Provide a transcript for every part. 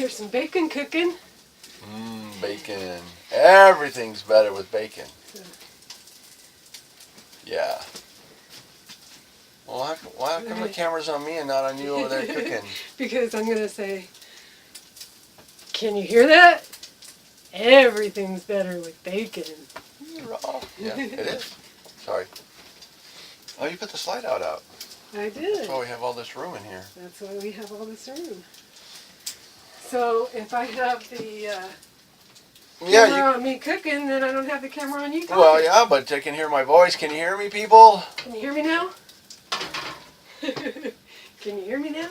There's some bacon cooking. Bacon. Everything's better with bacon. Yeah. Well, why come the camera's on me and not on you over there cooking? Because I'm going to say, can you hear that? Everything's better with bacon. Yeah, it is. Sorry. Oh, you put the slide out. I did. That's why we have all this room in here. That's why we have all this room. So if I have the camera on me cooking, then I don't have the camera on you talking. Well, yeah, but I can hear my voice. Can you hear me, people? Can you hear me now? Can you hear me now?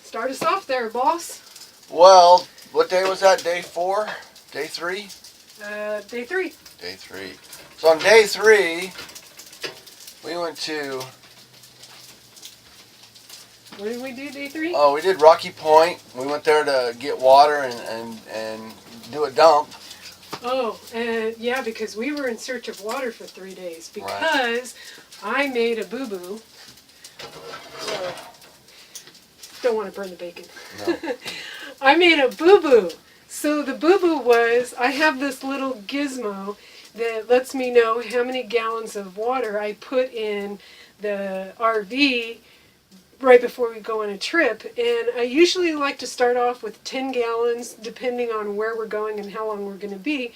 Start us off there, boss. Well, what day was that? Day 4? Day 3? Day 3. Day 3. So on day 3, we went to... What did we do, day 3? Oh, we did Rocky Point. We went there to get water and do a dump. Oh, and yeah, because we were in search of water for 3 days because I made a boo-boo. So, don't want to burn the bacon. No. I made a boo-boo. So the boo-boo was, I have this little gizmo that lets me know how many gallons of water I put in the RV right before we go on a trip. And I usually like to start off with 10 gallons depending on where we're going and how long we're going to be,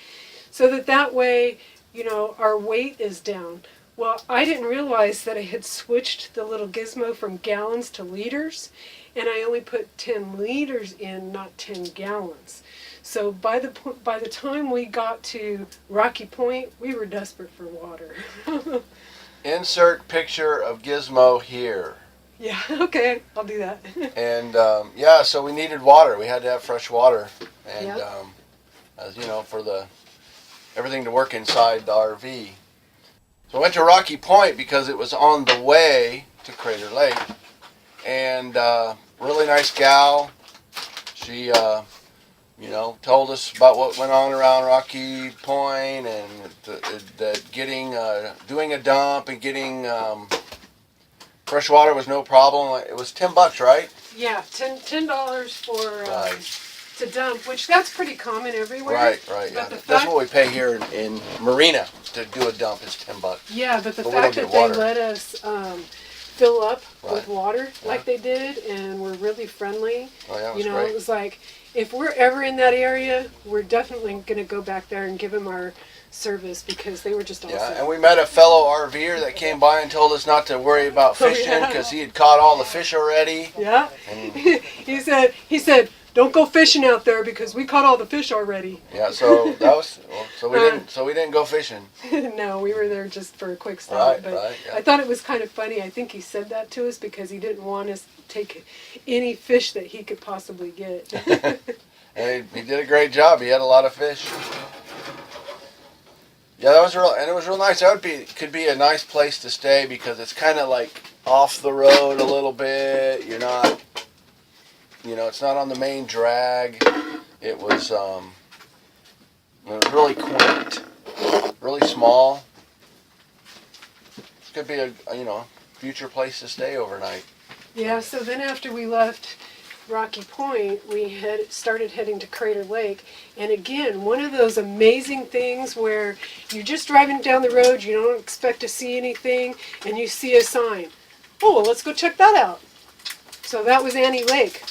so that way, you know, our weight is down. Well, I didn't realize that I had switched the little gizmo from gallons to liters, and I only put 10 liters in, not 10 gallons. So by the time we got to Rocky Point, we were desperate for water. Insert picture of Gizmo here. Yeah, okay, I'll do that. And yeah, so we needed water. We had to have fresh water, and as you know, for everything to work inside the RV. So I went to Rocky Point because it was on the way to Crater Lake, and really nice gal. She, you know, told us about what went on around Rocky Point, and that doing a dump and getting fresh water was no problem. It was $10, right? Yeah, $10 for to dump, which that's pretty common everywhere. Right. Yeah. That's what we pay here in Marina to do a dump is $10. Yeah, but the fact that they let us fill up with water like they did, and were really friendly. Oh, yeah, it was great. It was like, if we're ever in that area, we're definitely going to go back there and give them our service because they were just awesome. Yeah, and we met a fellow RVer that came by and told us not to worry about fishing because he had caught all the fish already. Yeah. He said, don't go fishing out there because we caught all the fish already. Yeah, so that was we didn't go fishing. No, we were there just for a quick stop. Right. I thought it was kind of funny. I think he said that to us because he didn't want us to take any fish that he could possibly get. And he did a great job. He had a lot of fish. Yeah, that was it was real nice. Could be a nice place to stay because it's kind of like off the road a little bit. You're not, it's not on the main drag. It was really quaint, really small. Could be a future place to stay overnight. Yeah. So then after we left Rocky Point, we started heading to Crater Lake, and again, one of those amazing things where you're just driving down the road, you don't expect to see anything, and you see a sign. Oh, well, let's go check that out. So that was Annie Lake.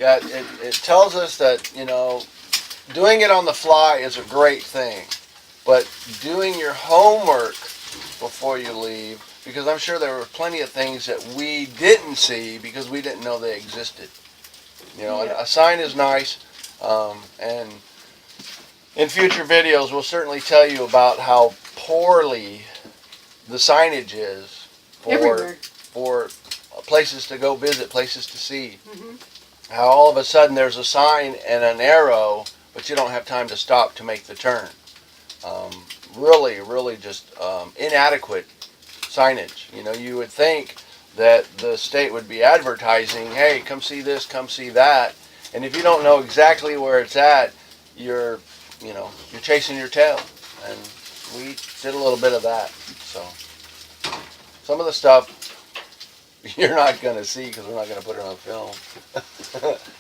that it tells us that, you know, doing it on the fly is a great thing, but doing your homework before you leave, because I'm sure there were plenty of things that we didn't see because we didn't know they existed. You know, Yeah. a sign is nice, and in future videos we'll certainly tell you about how poorly the signage is Everywhere. for places to go visit, places to see. Mm-hmm. How all of a sudden there's a sign and an arrow, but you don't have time to stop to make the turn. Really just inadequate signage. You know, you would think that the state would be advertising, hey, come see this, come see that. And if you don't know exactly where it's at, you're chasing your tail. And we did a little bit of that. So some of the stuff you're not going to see because we're not going to put it on film.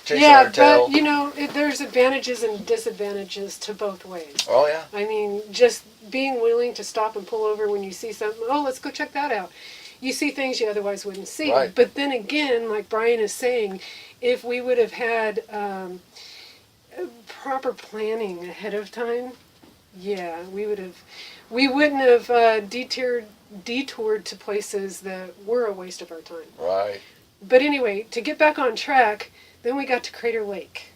Chasing our tail. But you know, there's advantages and disadvantages to both ways. Oh yeah. I mean, just being willing to stop and pull over when you see something. Oh, let's go check that out. You see things you otherwise wouldn't see. Right. But then again, like Brian is saying, if we would have had proper planning ahead of time, yeah, we wouldn't have detoured to places that were a waste of our time. Right. But anyway, to get back on track, then we got to Crater Lake.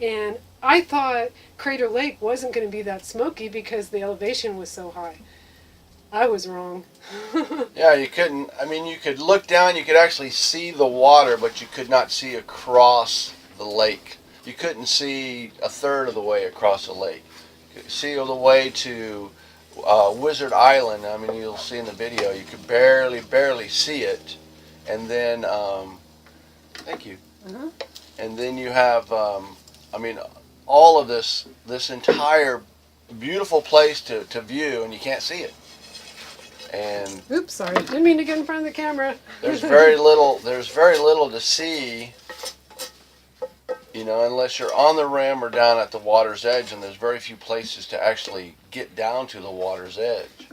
And I thought Crater Lake wasn't going to be that smoky because the elevation was so high. I was wrong. Yeah, you couldn't, I mean, you could look down, you could actually see the water, but you could not see across the lake. You couldn't see a third of the way across the lake. You could see all the way to Wizard Island. I mean, you'll see in the video, you could barely see it. And then, thank you. Uh-huh. And then you have, I mean, all of this entire beautiful place to view, and you can't see it. And Oops, sorry. Didn't mean to get in front of the camera. there's very little to see, you know, unless you're on the rim or down at the water's edge, and there's very few places to actually get down to the water's edge.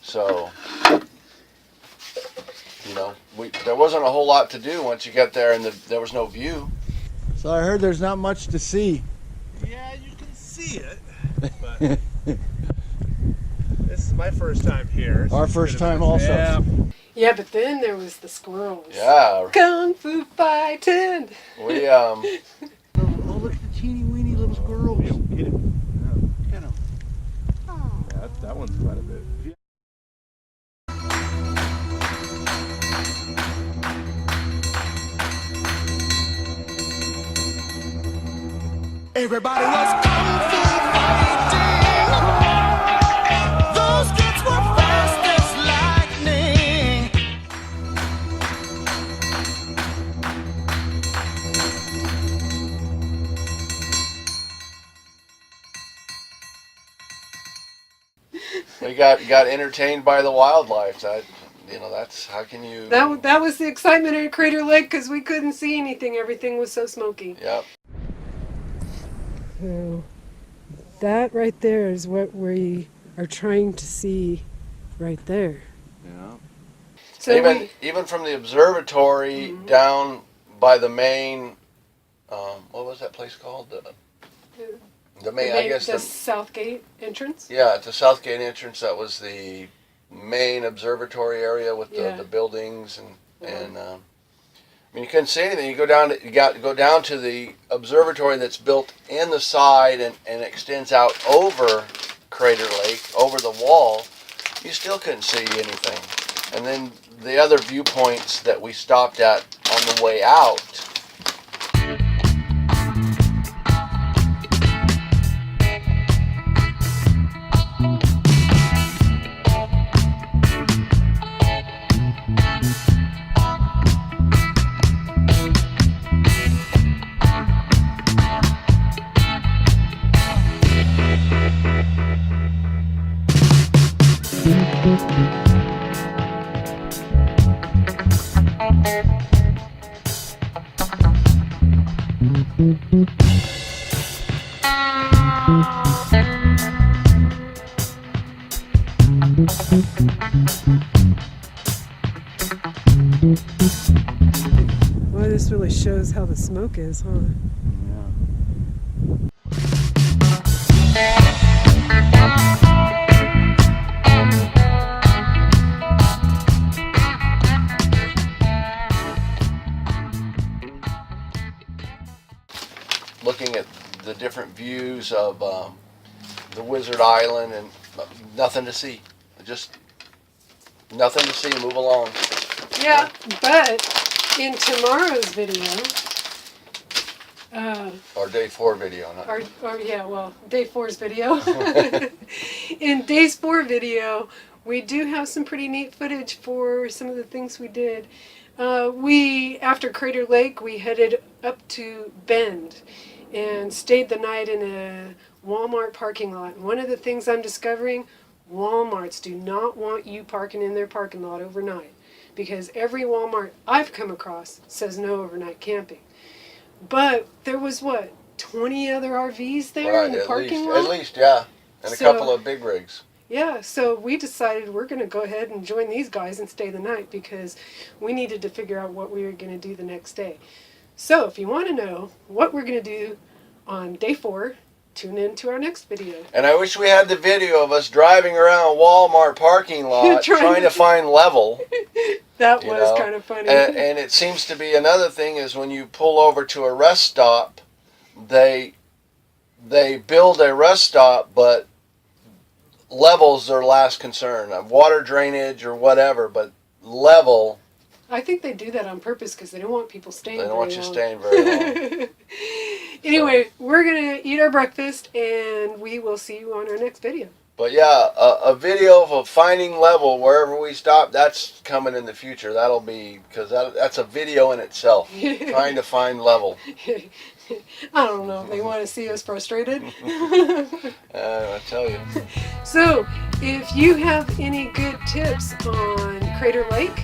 So, you know, there wasn't a whole lot to do once you got there, and there was no view. So I heard there's not much to see. Yeah, you can see it, but this is my first time here. So Our first time also. Yeah. Yeah, but then there was the squirrels. Yeah, Kung Fu fighting. we Oh, look at the teeny weeny little squirrels. Get it. Get 'em. Yeah, that one's quite a bit. Everybody was kung fu fighting. Those kids were fast as lightning. we got entertained by the wildlife. That's how can you? That was the excitement at Crater Lake because we couldn't see anything. Everything was so smoky. Yep. So that right there is what we are trying to see right there. Yeah. So Even from the observatory down by the main, what was that place called? The main, I guess the South Gate entrance. yeah, at the Southgate entrance. That was the main observatory area with Yeah. the buildings and I mean, you couldn't see anything. You got to go down to the observatory that's built in the side and extends out over Crater Lake, over the wall. You still couldn't see anything. And then the other viewpoints that we stopped at on the way out. Well, this really shows how the smoke is, huh? Looking at the different views of the Wizard Island, and nothing to see. Just nothing to see. Move along. Yeah, but in tomorrow's video, Or day 4 video. Not day 4's video. In day 4 video, we do have some pretty neat footage for some of the things we did. After Crater Lake, we headed up to Bend and stayed the night in a Walmart parking lot. And one of the things I'm discovering, Walmarts do not want you parking in their parking lot overnight, because every Walmart I've come across says no overnight camping. But there was 20 other RVs there in the parking lot? At least, yeah. And a So- couple of big rigs. Yeah, so we decided we're going to go ahead and join these guys and stay the night, because we needed to figure out what we were going to do the next day. So if you want to know what we're going to do on day 4, tune in to our next video. And I wish we had the video of us driving around Walmart parking lot trying to find level. That was kind of funny. And it seems to be another thing is when you pull over to a rest stop, they build a rest stop, but level's their last concern. Water drainage or whatever, but level. I think they do that on purpose because they don't want people staying They very don't want you long. staying very long. Anyway, we're going to eat our breakfast, and we will see you on our next video. But yeah, a video of finding level wherever we stop, that's coming in the future. That'll be, because that's a video in itself, trying to find level. I don't know if they want to see us frustrated. I tell you. So, if you have any good tips on Crater Lake,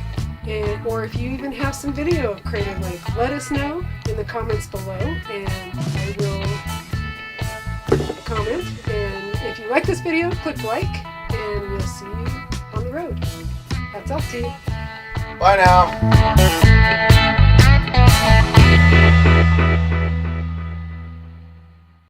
or if you even have some video of Crater Lake, let us know in the comments below, and I will comment. And if you like this video, click like, and we'll see you on the road. That's all to you. Bye now.